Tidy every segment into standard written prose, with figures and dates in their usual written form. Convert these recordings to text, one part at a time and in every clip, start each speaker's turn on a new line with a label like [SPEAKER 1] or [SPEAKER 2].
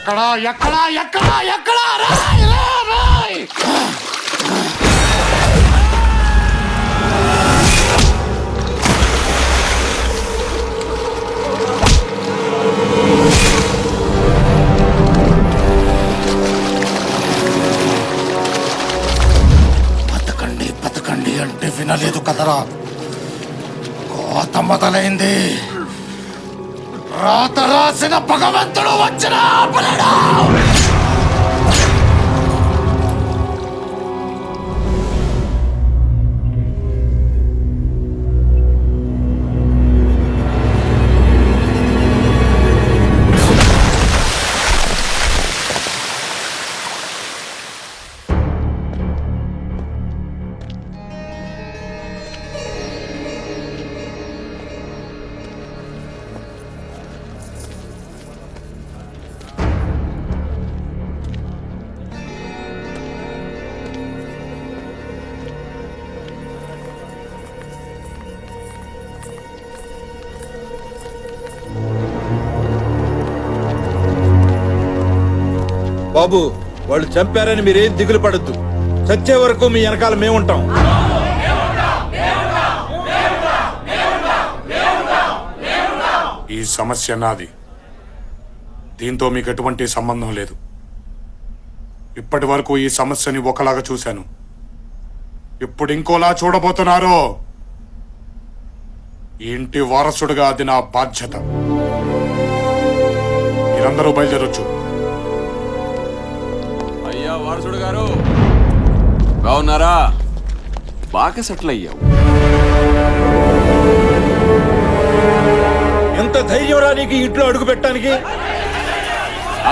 [SPEAKER 1] ఎక్కడా ఎక్కడా ఎక్కడా ఎక్కడా రాయ్ రాయ్ బతకండి బతకండి అంటే వినలేదు కదరా. కోత మొదలైంది. రాత రాసిన భగవంతుడు వచ్చిన ఆపలేడు.
[SPEAKER 2] బాబు, వాళ్ళు చంపారని మీరేం దిగులు పడద్దు. చచ్చే వరకు మీ వెనకాల మేముంటాం.
[SPEAKER 1] ఈ సమస్య నాది. దీంతో మీకు ఎటువంటి సంబంధం లేదు. ఇప్పటి వరకు ఈ సమస్యని ఒకలాగా చూశాను. ఇప్పుడు ఇంకోలా చూడబోతున్నారు. ఈ ఇంటి వారసుడుగా అది నా బాధ్యత. మీరందరూ బయలుదేరొచ్చు.
[SPEAKER 3] అయ్యా వారసుడు గారు, బాగున్నారా? బాగా సెటిల్ అయ్యావు.
[SPEAKER 2] ఎంత ధైర్యం రా నీకు ఇంట్లో అడుగు పెట్టడానికి?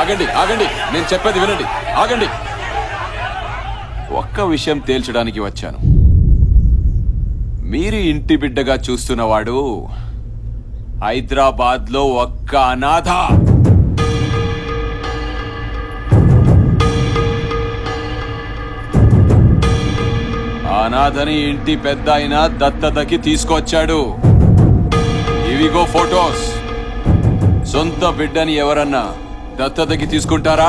[SPEAKER 3] ఆగండి ఆగండి, నేను చెప్పేది వినండి. ఆగండి. ఒక్క విషయం తేల్చడానికి వచ్చాను. మీరు ఇంటి బిడ్డగా చూస్తున్నవాడు హైదరాబాద్ లో ఒక్క అనాథ. అనాథని ఇంటి పెద్ద అయినా దత్తతకి తీసుకొచ్చాడు. ఇవిగో ఫోటోస్. సొంత బిడ్డని ఎవరన్నా దత్తతకి తీసుకుంటారా?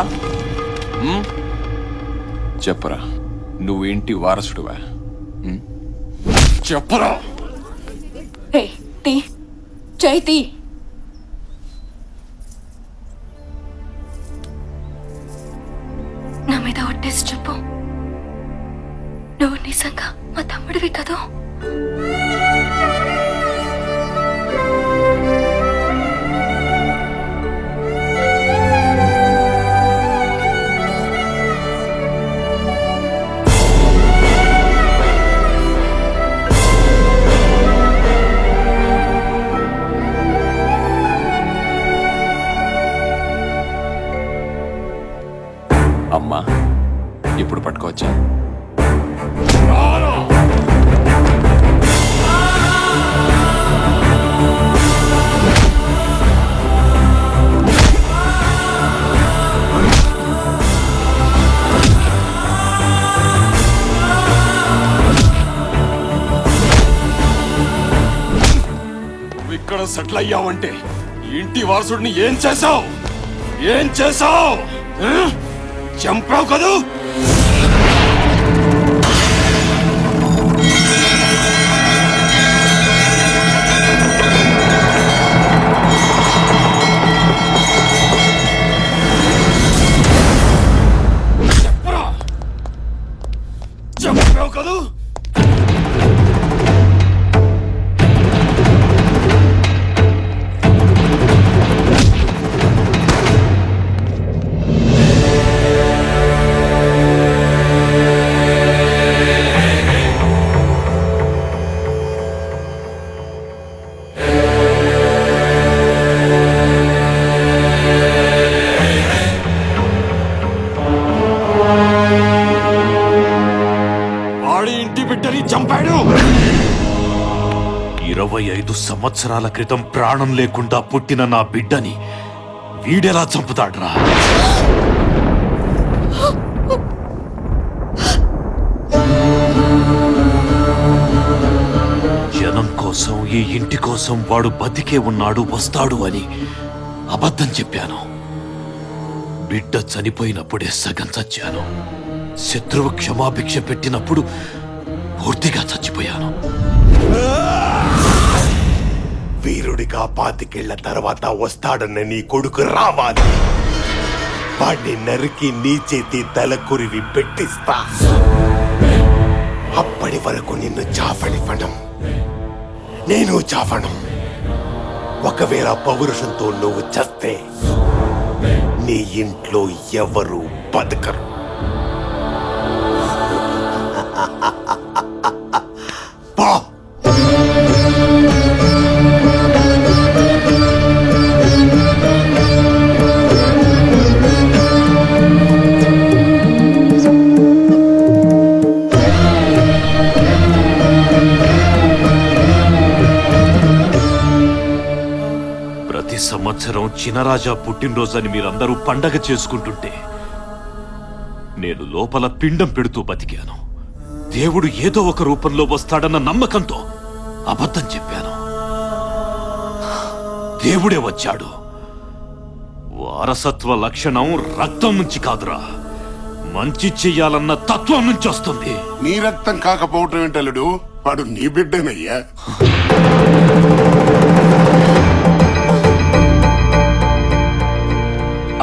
[SPEAKER 3] చెప్పరా, నువ్వు ఇంటి వారసుడువా? చెప్పరా.
[SPEAKER 4] చైతి, నా మీద ఒట్టేసి చెప్పు, నువ్వు నిజంగా మా తమ్ముడివి కదా?
[SPEAKER 3] అమ్మా, ఇప్పుడు పట్టుకోవచ్చా? ఇక్కడ సెటిల్ అయ్యావంటే ఇంటి వారసుడిని ఏం చేశావు? ఏం చేశావు? చంపావు కదూ? చెప్పరా, చంపావు కదూ? చంపాడు.
[SPEAKER 5] 25 సంవత్సరాల క్రితం ప్రాణం లేకుండా పుట్టిన నా బిడ్డని వీడెలా చంపుతాడ్రా? జనం కోసం, ఈ ఇంటి కోసం వాడు బతికే ఉన్నాడు, వస్తాడు అని అబద్ధం చెప్పాను. బిడ్డ చనిపోయినప్పుడే సగం చచ్చాను. శత్రువు క్షమాభిక్ష పెట్టినప్పుడు పూర్తిగా చచ్చిపోయాను.
[SPEAKER 6] వీరుడిగా 25 ఏళ్ల తర్వాత వస్తాడన్న నీ కొడుకు రావాలి. వాడిని నరికి నీ చేతి తలకొరివి పెట్టిస్తా. అప్పటి వరకు నిన్ను చావనివ్వడం, నేను చావను. ఒకవేళ పౌరుషంతో నువ్వు చస్తే నీ ఇంట్లో ఎవరు బతకరు. పో.
[SPEAKER 5] ప్రతి సంవత్సరం చినరాజా పుట్టినరోజని మీరందరూ పండగ చేసుకుంటుంటే నేను లోపల పిండం పెడుతూ బతికాను. దేవుడు ఏదో ఒక రూపంలో వస్తాడన్న నమ్మకంతో అబద్ధం చెప్పాను. దేవుడే వచ్చాడు. వారసత్వ లక్షణం రక్తం నుంచి కాదురా, మంచి చెయ్యాలన్న తత్వం నుంచి వస్తుంది.
[SPEAKER 1] నీ రక్తం కాకపోవటం ఏంటల్లుడు, వాడు నీ బిడ్డనయ్యా.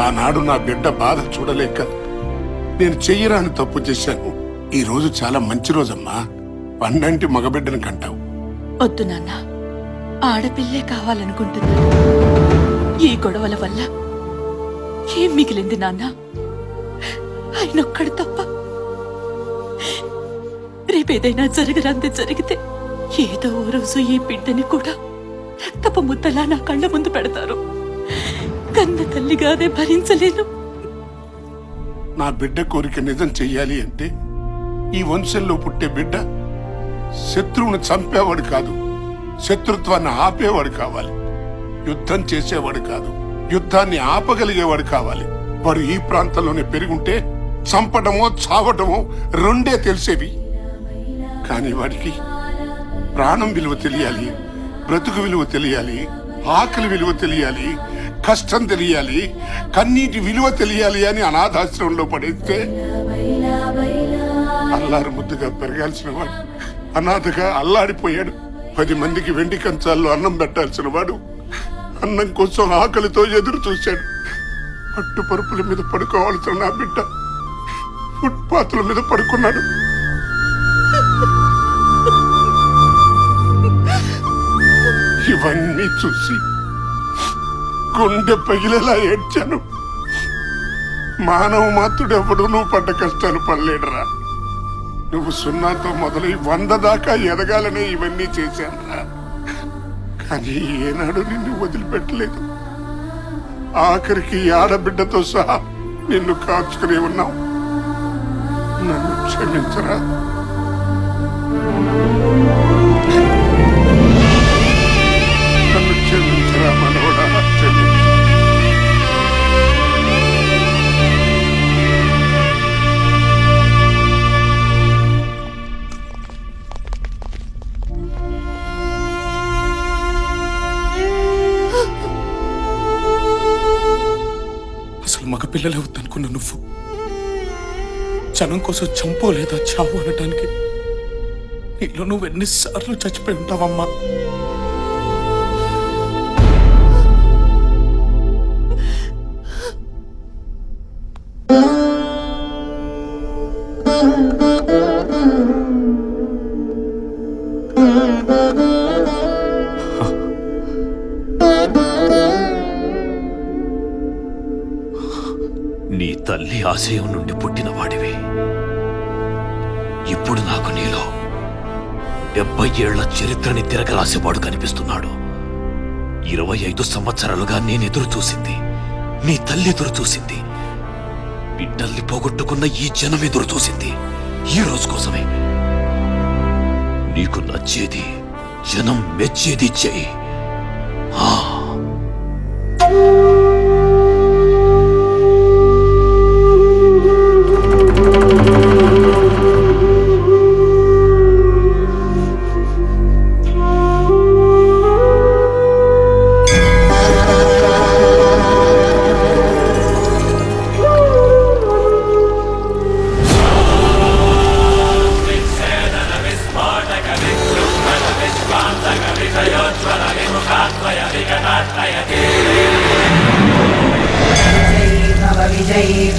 [SPEAKER 1] ఆనాడు నా బిడ్డ బాధ చూడలేక నేను చెయ్యరాని తప్పు చేశాను. ఈ రోజు చాలా మంచి రోజమ్మా. పండంటి మగబిడ్డను కంటావు.
[SPEAKER 7] వద్దు నాన్న, ఆడపిల్లే కావాలనుకుంటున్నా. ఈ గొడవల వల్ల ఏం మిగిలింది నాన్న? ఆయనొక్కడు తప్ప. రేపేదైనా జరగరాంది జరిగితే ఏదో ఓ రోజు ఈ బిడ్డని కూడా రక్తపు ముద్దలా నా కళ్ళ ముందు పెడతారు. కన్న తల్లిగానే భరించలేను.
[SPEAKER 1] నా బిడ్డ కోరిక నిజం చెయ్యాలి అంటే ఈ వంశంలో పుట్టే బిడ్డ శత్రువును చంపేవాడు కాదు, శత్రుత్వాన్ని ఆపేవాడు కావాలి. యుద్ధం చేసేవాడు కాదు, యుద్ధాన్ని ఆపగలిగేవాడు కావాలి. వాడు ఈ ప్రాంతంలోనే పెరుగుంటే చంపడమో చావటమో రెండే తెలిసేవి. కానీ వాడికి ప్రాణం విలువ తెలియాలి, బ్రతుకు విలువ తెలియాలి, ఆకలి విలువ తెలియాలి, కష్టం తెలియాలి, కన్నీటి విలువ తెలియాలి అని అనాథాశ్రమంలో పడేస్తే అల్లారు ముద్దుగా పెరగాల్సిన వాడు అనాథగా అల్లాడిపోయాడు. 10 మందికి వెండి కంచాల్లో అన్నం పెట్టాల్సిన వాడు అన్నం కోసం ఆకలితో ఎదురు చూశాడు. పట్టు పరుపుల మీద పడుకోవాల్సిన నా బిడ్డ ఫుట్పాత్ల మీద పడుకున్నాడు. ఇవన్నీ చూసి గుండె పగిలేలా ఏడ్చాను. మానవ మాతృడెవడు నువ్వు పడ్డ కష్టాలు పడలేడురా. నువ్వు 0తో మొదలై 100 దాకా ఎదగాలనే ఇవన్నీ చేశానురా. కానీ ఏనాడు నిన్ను వదిలిపెట్టలేదు. ఆఖరికి ఆడబిడ్డతో సహా నిన్ను కాచుకునే ఉన్నావు. నన్ను క్షమించరా. నన్ను క్షమించరా మనవడా, క్షమించు.
[SPEAKER 8] అసలు మగపిల్లలే వద్దనుకున్న నువ్వు జనం కోసం చంపో లేదా చావు అనటానికి నీలో నువ్వు ఎన్నిసార్లు చచ్చిపోయి ఉంటావమ్మా.
[SPEAKER 5] నీ తల్లి ఆశయం నుండి పుట్టిన వాడివి. ఇప్పుడు నాకు నీలో 70 ఏళ్ల చరిత్రని తిరగరాసేవాడు కనిపిస్తున్నాడు. 25 సంవత్సరాలుగా నేను ఎదురు చూసింది, నీ తల్లి ఎదురు చూసింది, బిడ్డల్ని పోగొట్టుకున్న ఈ జనం ఎదురు చూసింది ఈ రోజు కోసమే. నీకు నచ్చేది, జనం మెచ్చేది చెయ్యి.
[SPEAKER 9] విజయీ